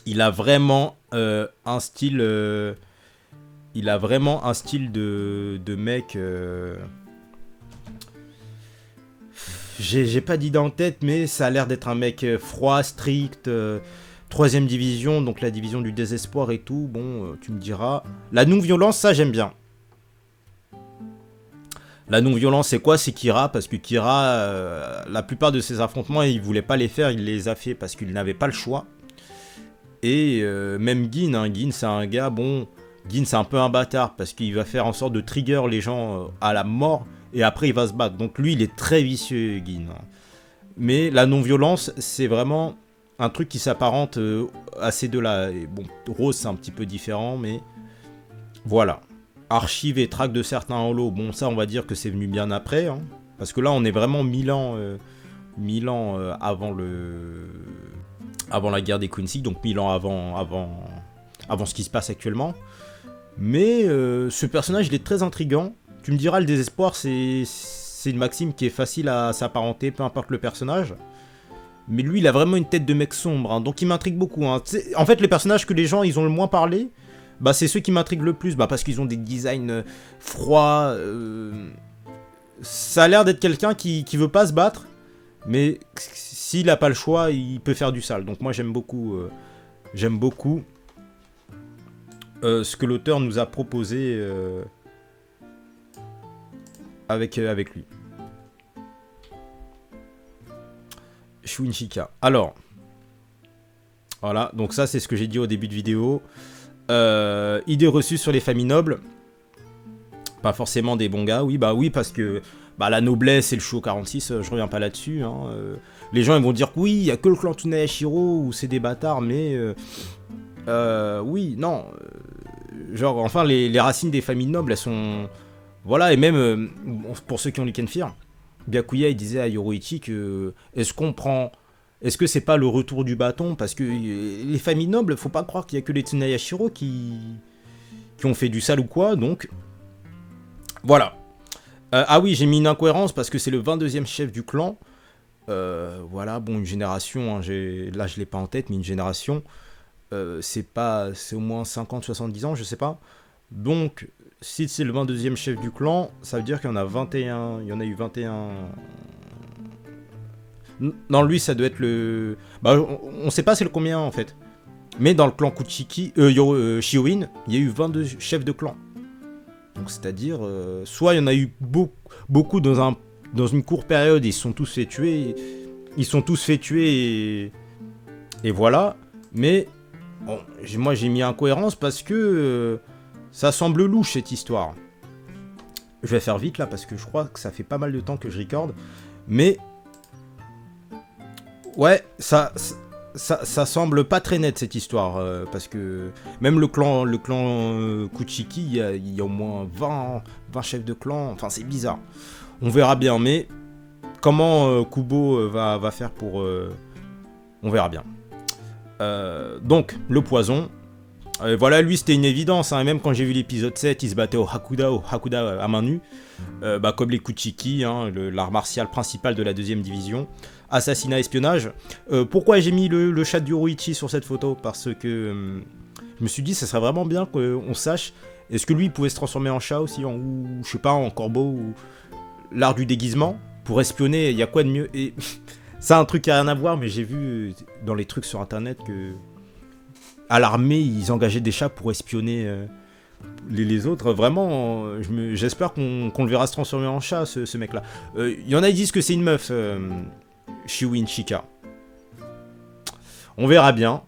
un style. Il a vraiment un style de mec. J'ai pas d'idée en tête, mais ça a l'air d'être un mec froid, strict. 3ème division, donc la division du désespoir et tout. Bon, tu me diras. La non-violence, ça j'aime bien. La non-violence, c'est quoi? C'est Kira, parce que Kira, la plupart de ses affrontements, il voulait pas les faire, il les a fait parce qu'il n'avait pas le choix. Et même Gin, hein, Gin c'est un gars, bon, Gin c'est un peu un bâtard, parce qu'il va faire en sorte de trigger les gens à la mort, et après il va se battre. Donc lui, il est très vicieux, Gin. Mais la non-violence, c'est vraiment un truc qui s'apparente à ces deux-là. Et bon, Rose, c'est un petit peu différent, mais voilà. Archive et track de certains holos, bon, ça, on va dire que c'est venu bien après, hein, parce que là, on est vraiment 1000 ans avant la guerre des Quincy, donc 1000 ans avant ce qui se passe actuellement. Mais ce personnage, il est très intriguant. Tu me diras, le désespoir, c'est une maxime qui est facile à s'apparenter, peu importe le personnage. Mais lui, il a vraiment une tête de mec sombre, hein, donc il m'intrigue beaucoup. Hein. En fait, les personnages que les gens, ils ont le moins parlé, bah, c'est ceux qui m'intriguent le plus, bah, parce qu'ils ont des designs froids. Ça a l'air d'être quelqu'un qui veut pas se battre, mais s'il a pas le choix, il peut faire du sale. Donc moi, j'aime beaucoup ce que l'auteur nous a proposé avec lui. Shuinchika. Alors, voilà, donc ça c'est ce que j'ai dit au début de vidéo. Idée reçue sur les familles nobles. Pas forcément des bons gars, oui, parce que la noblesse et le Shuo 46, je reviens pas là-dessus. Hein, les gens ils vont dire que oui, il y a que le clan Tsunayashiro où c'est des bâtards, mais oui, non. Genre, enfin, les racines des familles nobles, elles sont. Voilà, et même pour ceux qui ont lu Kenfir, Byakuya il disait à Yoroichi que est-ce que c'est pas le retour du bâton, parce que les familles nobles, faut pas croire qu'il y a que les Tsunayashiro qui ont fait du sale ou quoi, donc voilà. Ah oui, j'ai mis une incohérence parce que c'est le 22e chef du clan. Voilà, bon, une génération, hein, là je l'ai pas en tête, mais une génération, c'est au moins 50-70 ans, je sais pas. Donc, si c'est le 22e chef du clan, ça veut dire qu'il y en a 21. Il y en a eu 21. Non, lui, ça doit être le. On sait pas c'est le combien en fait. Mais dans le clan Kuchiki, Shioin, il y a eu 22 chefs de clan. Donc, c'est-à-dire, soit il y en a eu beaucoup dans une courte période, ils se sont tous fait tuer. Et voilà. Mais, bon, moi j'ai mis incohérence parce que. Ça semble louche cette histoire. Je vais faire vite là parce que je crois que ça fait pas mal de temps que je recorde. Mais ouais, ça semble pas très net cette histoire. Parce que même le clan Kuchiki, il y a au moins 20 chefs de clan. Enfin c'est bizarre. On verra bien. Mais comment Kubo va faire pour... on verra bien. Donc le poison... Voilà, lui c'était une évidence, hein. Et même quand j'ai vu l'épisode 7, il se battait au Hakuda à main nue, comme les Kuchiki, hein, l'art martial principal de la 2ème division. Assassinat, espionnage. Pourquoi j'ai mis le chat du Yoruichi sur cette photo? Parce que je me suis dit, ça serait vraiment bien qu'on sache, est-ce que lui il pouvait se transformer en chat aussi, ou je sais pas, en corbeau, ou l'art du déguisement, pour espionner, il y a quoi de mieux? Et ça, un truc qui a rien à voir, mais j'ai vu dans les trucs sur internet que à l'armée, ils engageaient des chats pour espionner les autres. Vraiment, j'espère qu'on le verra se transformer en chat, ce mec-là. Il y en a qui disent que c'est une meuf, Shiwin Shika. On verra bien.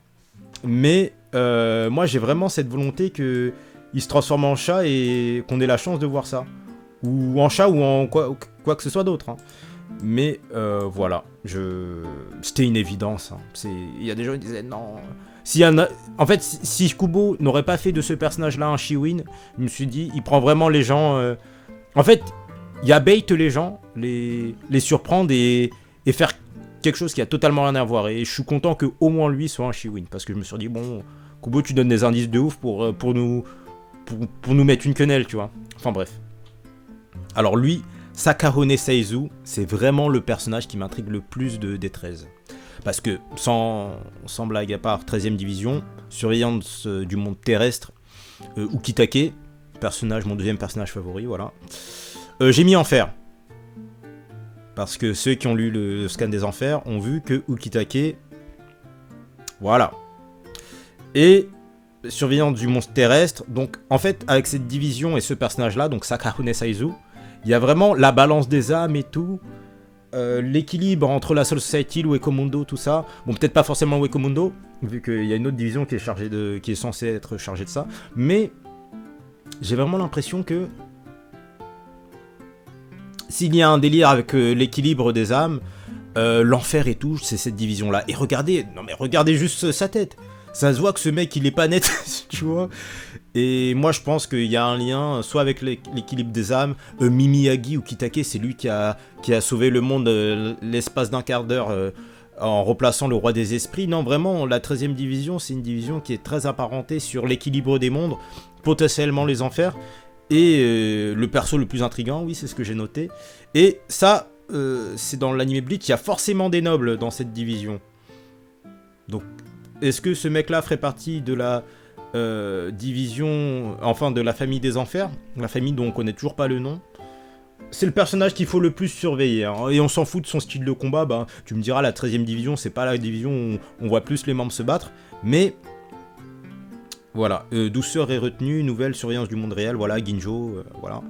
Mais moi, j'ai vraiment cette volonté qu'il se transforme en chat et qu'on ait la chance de voir ça. Ou en chat ou en quoi que ce soit d'autre. Hein. Mais voilà, c'était une évidence. Hein. Il y a des gens qui disaient non. En fait, si Kubo n'aurait pas fait de ce personnage-là un Shiwin, je me suis dit, il prend vraiment les gens. En fait, il y a bait les gens, les surprendre et faire quelque chose qui a totalement rien à voir. Et je suis content que au moins lui soit un Shiwin, parce que je me suis dit bon, Kubo, tu donnes des indices de ouf pour nous mettre une quenelle, tu vois. Enfin bref. Alors lui, Sakahone Seizu, c'est vraiment le personnage qui m'intrigue le plus des 13. Parce que, sans blague à part, 13ème division, surveillance du monde terrestre, Ukitake, mon 2ème personnage favori, voilà. J'ai mis Enfer. Parce que ceux qui ont lu le scan des enfers ont vu que Ukitake... Voilà. Et surveillance du monde terrestre, donc en fait, avec cette division et ce personnage-là, donc Sakahone Seizu, il y a vraiment la balance des âmes et tout... l'équilibre entre la Soul Society, le Wekomundo, tout ça. Bon, peut-être pas forcément Wekomundo, vu qu'il y a une autre division qui est censée être chargée de ça. Mais j'ai vraiment l'impression que s'il y a un délire avec l'équilibre des âmes, l'enfer et tout, c'est cette division-là. Et regardez juste sa tête. Ça se voit que ce mec, il est pas net, tu vois. Et moi, je pense qu'il y a un lien, soit avec l'équilibre des âmes, Mimiyagi ou Kitake, c'est lui qui a sauvé le monde l'espace d'un quart d'heure en replaçant le roi des esprits. Non, vraiment, la 13ème division, c'est une division qui est très apparentée sur l'équilibre des mondes, potentiellement les enfers, et le perso le plus intriguant, oui, c'est ce que j'ai noté. Et ça, c'est dans l'anime Bleach, il y a forcément des nobles dans cette division. Donc, est-ce que ce mec-là ferait partie de la division, enfin de la famille des enfers, la famille dont on connaît toujours pas le nom? C'est le personnage qu'il faut le plus surveiller, hein. Et on s'en fout de son style de combat, bah, tu me diras, la 13ème division, c'est pas la division où on voit plus les membres se battre, mais voilà, douceur et retenue, nouvelle surveillance du monde réel, voilà, Ginjo, voilà.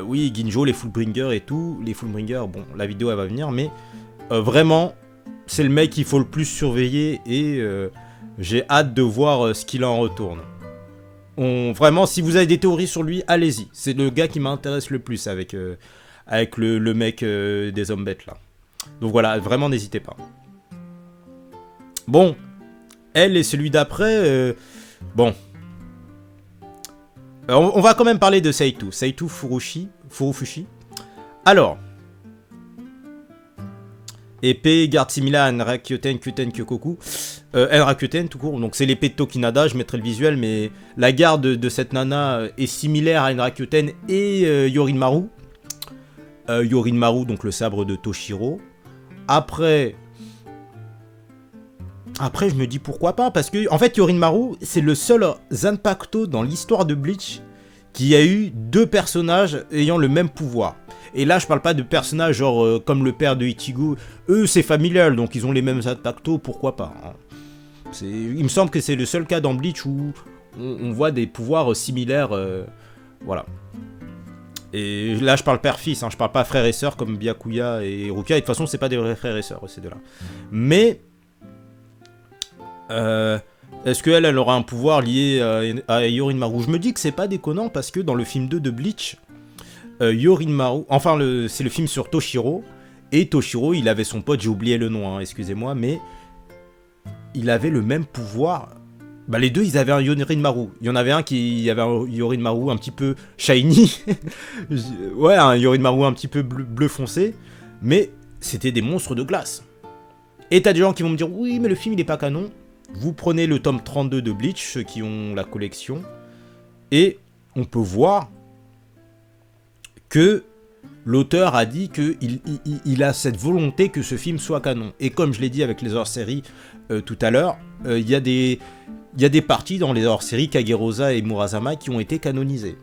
Oui, Ginjo, les Fullbringers et tout, les Fullbringers, bon, la vidéo elle va venir, mais vraiment, c'est le mec qu'il faut le plus surveiller et j'ai hâte de voir ce qu'il en retourne. Vraiment, si vous avez des théories sur lui, allez-y. C'est le gars qui m'intéresse le plus avec le mec des hommes bêtes là. Donc voilà, vraiment n'hésitez pas. Bon, elle et celui d'après, bon. On va quand même parler de Seitu Furufushi. Alors, épée, garde similaire à Enrakyoten, Kyuten, Kyokoku. Enrakyoten tout court, donc c'est l'épée de Tokinada, je mettrai le visuel, mais la garde de cette nana est similaire à Enrakyoten et Yorinmaru. Yorinmaru, donc le sabre de Toshiro. Après, je me dis pourquoi pas, parce que en fait Yorinmaru, c'est le seul Zanpakuto dans l'histoire de Bleach qui a eu deux personnages ayant le même pouvoir. Et là, je parle pas de personnages genre comme le père de Ichigo. Eux, c'est familial, donc ils ont les mêmes Zanpakuto, pourquoi pas. Hein. Il me semble que c'est le seul cas dans Bleach où on voit des pouvoirs similaires. Voilà. Et là, je parle père-fils, hein, je parle pas frère et sœur comme Byakuya et Rukia. Et de toute façon, c'est pas des vrais frères et sœurs, ces deux-là. Mais est-ce qu'elle aura un pouvoir lié à Yorinmaru? Je me dis que c'est pas déconnant parce que dans le film 2 de Bleach, Yorinmaru, enfin c'est le film sur Toshiro, et Toshiro il avait son pote, j'ai oublié le nom, hein, excusez-moi, mais il avait le même pouvoir. Bah les deux ils avaient un Yorinmaru, il y en avait un qui avait un Yorinmaru un petit peu shiny, ouais un Yorinmaru un petit peu bleu foncé, mais c'était des monstres de glace. Et t'as des gens qui vont me dire oui mais le film il est pas canon. vous prenez le tome 32 de Bleach, ceux qui ont la collection, et on peut voir que l'auteur a dit qu'il a cette volonté que ce film soit canon. Et comme je l'ai dit avec les hors-séries tout à l'heure, il y a des parties dans les hors-séries Kagerosa et Murasama qui ont été canonisées.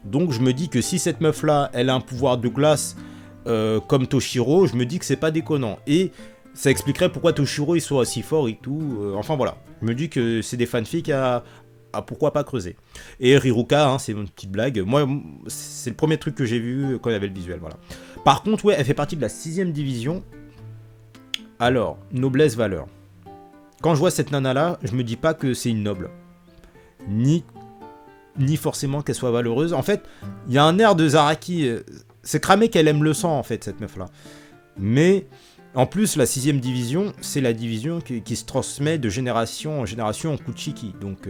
Donc je me dis que si cette meuf-là, elle a un pouvoir de glace comme Toshiro, je me dis que c'est pas déconnant. Et ça expliquerait pourquoi Toshiro il soit aussi fort et tout. Enfin voilà, je me dis que c'est des fanfics à pourquoi pas creuser. Et Riruka, hein, c'est une petite blague. Moi, c'est le premier truc que j'ai vu quand il y avait le visuel, voilà. Par contre, ouais, elle fait partie de la 6ème division. Alors, noblesse, valeur. Quand je vois cette nana-là, je me dis pas que c'est une noble. Ni forcément qu'elle soit valeureuse. En fait, il y a un air de Zaraki. C'est cramé qu'elle aime le sang, en fait, cette meuf-là. Mais... En plus, la 6ème division, c'est la division qui se transmet de génération en génération en Kuchiki. Donc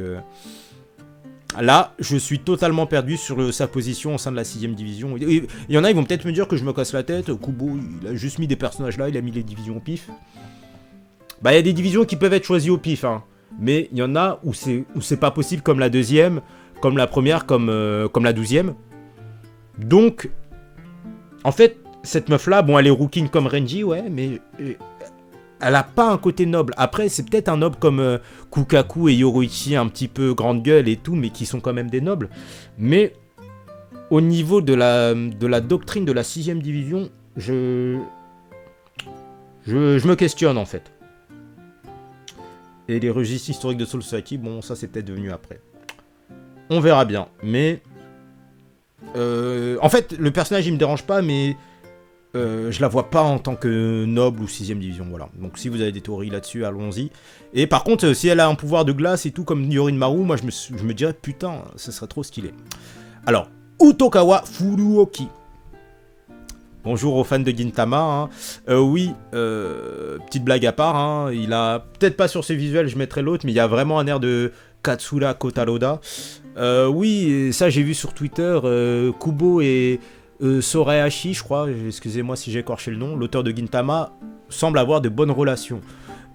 là, je suis totalement perdu sur sa position au sein de la 6ème division. Il y en a, ils vont peut-être me dire que je me casse la tête. Kubo, il a juste mis des personnages là, il a mis les divisions au pif. Bah, il y a des divisions qui peuvent être choisies au pif. Hein. Mais il y en a où c'est pas possible, comme la 2ème, comme la première, comme la 12ème. Donc, en fait... Cette meuf-là, bon, elle est rookie comme Renji, ouais, mais elle a pas un côté noble. Après, c'est peut-être un noble comme Kukaku et Yoroichi, un petit peu grande gueule et tout, mais qui sont quand même des nobles. Mais au niveau de la doctrine de la 6ème division, je me questionne, en fait. Et les registres historiques de Soul Society, bon, ça, c'est peut-être devenu après. On verra bien, mais... en fait, le personnage, il me dérange pas, mais... je la vois pas en tant que noble ou 6ème division, voilà. Donc si vous avez des théories là-dessus, allons-y. Et par contre, si elle a un pouvoir de glace et tout comme Yorinmaru, moi je me dirais, putain, ce serait trop stylé. Alors, Utokawa Furuoki. Bonjour aux fans de Gintama. Hein. Oui, petite blague à part, hein, il a, peut-être pas sur ses visuels, je mettrai l'autre, mais il y a vraiment un air de Katsura Kotaroda. Oui, ça j'ai vu sur Twitter, Kubo et... Sorehashi, je crois, excusez-moi si j'ai écorché le nom, l'auteur de Gintama, semble avoir de bonnes relations.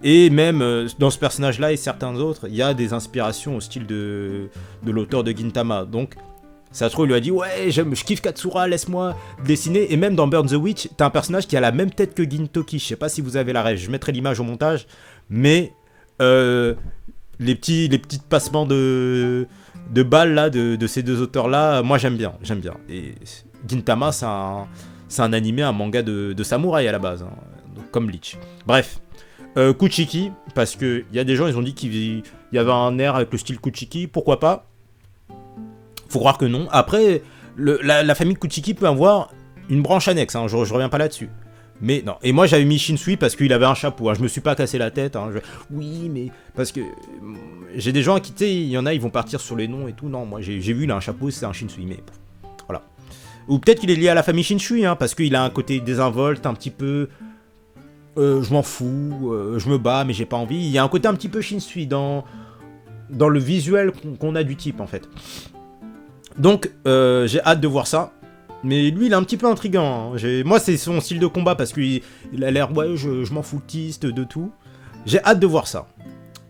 Et même dans ce personnage-là et certains autres, il y a des inspirations au style de l'auteur de Gintama. Donc, ça se trouve, il lui a dit « Ouais, je kiffe Katsura, laisse-moi dessiner. » Et même dans Burn the Witch, t'as un personnage qui a la même tête que Gintoki. Je sais pas si vous avez la rêve, je mettrai l'image au montage. Mais les petits passements de balles là, de ces deux auteurs-là, moi j'aime bien. Et Gintama, c'est un animé, un manga de samouraï à la base, hein, donc, comme Bleach. Bref, Kuchiki, parce qu'il y a des gens, ils ont dit qu'il y avait un air avec le style Kuchiki, pourquoi pas? Faut croire que non. Après, la famille Kuchiki peut avoir une branche annexe, hein, je reviens pas là-dessus. Mais non, et moi j'avais mis Shinsui parce qu'il avait un chapeau, hein. Je me suis pas cassé la tête, hein. Oui, mais parce que j'ai des gens qui, tu sais, il y en a, ils vont partir sur les noms et tout, non, moi j'ai vu, il a un chapeau, c'est un Shinsui, mais voilà. Ou peut-être qu'il est lié à la famille Shinsui, hein, parce qu'il a un côté désinvolte, un petit peu... je m'en fous, je me bats, mais j'ai pas envie. Il y a un côté un petit peu Shinsui dans le visuel qu'on a du type, en fait. Donc, j'ai hâte de voir ça. Mais lui, il est un petit peu intriguant. Hein. Moi, c'est son style de combat, parce qu'il a l'air, ouais, je m'en foutiste de tout. J'ai hâte de voir ça.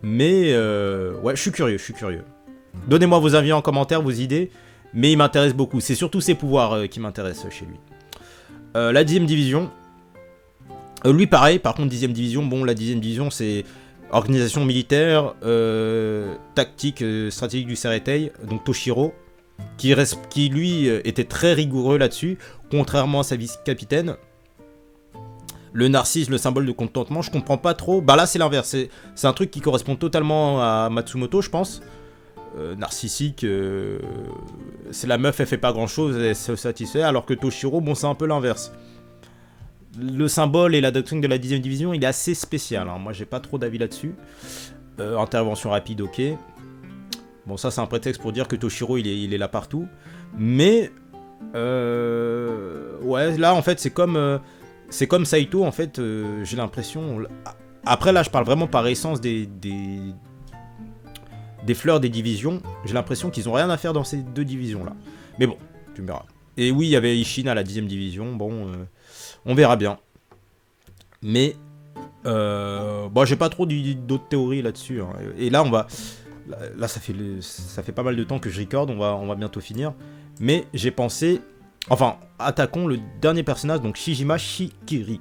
Mais, ouais, je suis curieux. Donnez-moi vos avis en commentaire, vos idées. Mais il m'intéresse beaucoup. C'est surtout ses pouvoirs qui m'intéressent chez lui. La 10ème division. Lui, pareil. Par contre, 10ème division. Bon, la 10ème division, c'est organisation militaire, tactique, stratégique du Seretei. Donc Toshiro. Qui lui, était très rigoureux là-dessus. Contrairement à sa vice-capitaine. Le narcisse, le symbole de contentement, je comprends pas trop. Bah là, c'est l'inverse. C'est un truc qui correspond totalement à Matsumoto, je pense. Narcissique, c'est la meuf, elle fait pas grand chose, elle se satisfait, alors que Toshiro, bon, c'est un peu l'inverse. Le symbole et la doctrine de la 10ème division, il est assez spécial, hein. Moi j'ai pas trop d'avis là-dessus. Intervention rapide, ok. Bon, ça c'est un prétexte pour dire que Toshiro il est là partout. Mais, ouais, là en fait c'est comme Saito, en fait, j'ai l'impression. Après là, je parle vraiment par essence des fleurs des divisions, j'ai l'impression qu'ils ont rien à faire dans ces deux divisions-là. Mais bon, tu me verras. Et oui, il y avait Ishin à la 10ème division, bon, on verra bien. Mais, Bon, j'ai pas trop d'autres théories là-dessus. Hein. Et là, là, ça fait pas mal de temps que je recorde. On va bientôt finir. Mais j'ai pensé. Enfin, attaquons le dernier personnage, donc Shijima Shikiri.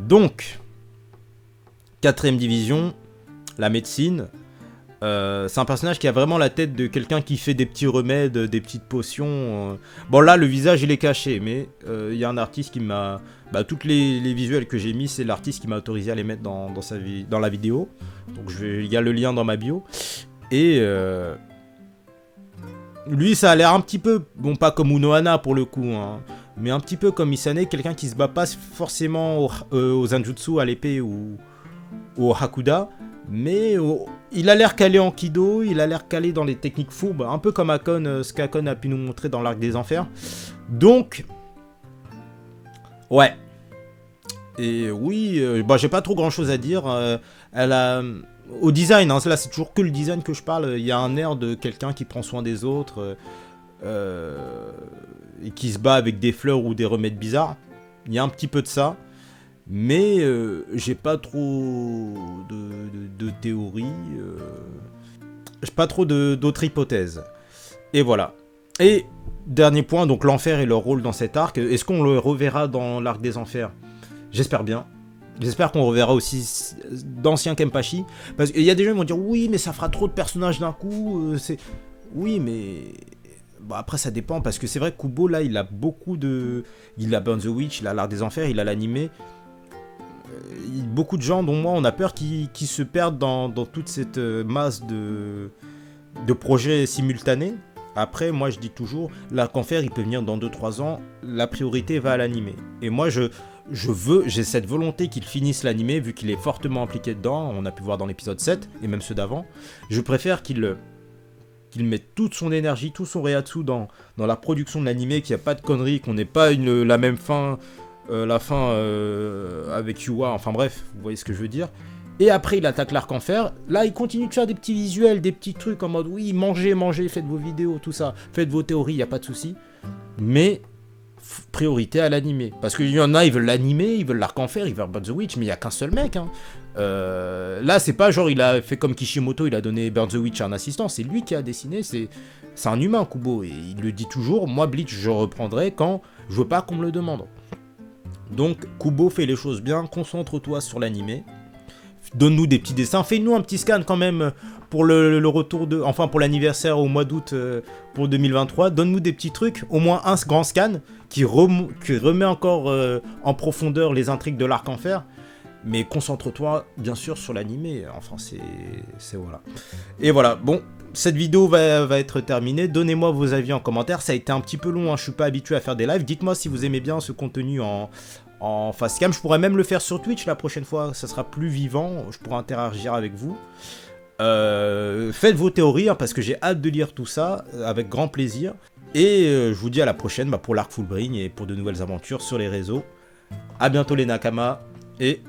Donc, 4ème division, la médecine. C'est un personnage qui a vraiment la tête de quelqu'un qui fait des petits remèdes, des petites potions. Bon, là, le visage, il est caché, mais il y a un artiste qui m'a... toutes les visuels que j'ai mis, c'est l'artiste qui m'a autorisé à les mettre dans la vidéo. Donc, il y a le lien dans ma bio. Et... lui, ça a l'air un petit peu... Bon, pas comme Unohana, pour le coup, hein, mais un petit peu comme Isane, quelqu'un qui se bat pas forcément au Zanjutsu, à l'épée ou au Hakuda, mais il a l'air calé en Kido, il a l'air calé dans les techniques fourbes, un peu comme Akon, ce qu'Akon a pu nous montrer dans l'Arc des Enfers. Donc, ouais. Et oui, j'ai pas trop grand chose à dire. Elle a... Au design, hein, là c'est toujours que le design que je parle, il y a un air de quelqu'un qui prend soin des autres et qui se bat avec des fleurs ou des remèdes bizarres. Il y a un petit peu de ça. Mais j'ai pas trop de théories, j'ai pas trop d'autres hypothèses. Et voilà. Et dernier point, donc l'enfer et leur rôle dans cet arc. Est-ce qu'on le reverra dans l'arc des enfers? J'espère bien. J'espère qu'on reverra aussi d'anciens Kenpachi. Parce qu'il y a des gens qui vont dire oui, mais ça fera trop de personnages d'un coup. Oui, mais... après ça dépend, parce que c'est vrai que Kubo là il a beaucoup de... Il a Burn the Witch, il a l'art des enfers, il a l'animé. Beaucoup de gens, dont moi, on a peur qu'ils se perdent dans toute cette masse de projets simultanés. Après, moi, je dis toujours, l'arc enfer, il peut venir dans 2-3 ans, la priorité va à l'animé. Et moi, j'ai cette volonté qu'il finisse l'animé, vu qu'il est fortement impliqué dedans, on a pu voir dans l'épisode 7, et même ceux d'avant. Je préfère qu'il mette toute son énergie, tout son réatsu dans la production de l'animé, qu'il n'y a pas de conneries, qu'on n'ait pas la même fin... la fin avec Yua, enfin bref, vous voyez ce que je veux dire. Et après il attaque l'arc en fer. Là il continue de faire des petits visuels, des petits trucs en mode oui, mangez, faites vos vidéos, tout ça, faites vos théories, y a pas de souci. Mais priorité à l'animé. Parce qu'il y en a, ils veulent l'animé, ils veulent l'arc en fer, ils veulent Burn the Witch, mais il y a qu'un seul mec. Hein. Là c'est pas genre il a fait comme Kishimoto, il a donné Burn the Witch à un assistant, c'est lui qui a dessiné, c'est un humain Kubo. Et il le dit toujours, moi Bleach je reprendrai quand je veux pas qu'on me le demande. Donc Kubo fait les choses bien, concentre-toi sur l'animé, donne-nous des petits dessins, fais-nous un petit scan quand même pour le retour pour l'anniversaire au mois d'août pour 2023, donne-nous des petits trucs, au moins un grand scan qui remet encore en profondeur les intrigues de l'arc en fer, mais concentre-toi bien sûr sur l'animé, enfin c'est voilà. Et voilà, bon, cette vidéo va être terminée, donnez-moi vos avis en commentaire, ça a été un petit peu long, hein, je suis pas habitué à faire des lives, dites-moi si vous aimez bien ce contenu en facecam, je pourrais même le faire sur Twitch la prochaine fois, ça sera plus vivant, je pourrai interagir avec vous. Faites vos théories, hein, parce que j'ai hâte de lire tout ça, avec grand plaisir, et je vous dis à la prochaine pour l'Arc Fullbring et pour de nouvelles aventures sur les réseaux. A bientôt les Nakama, et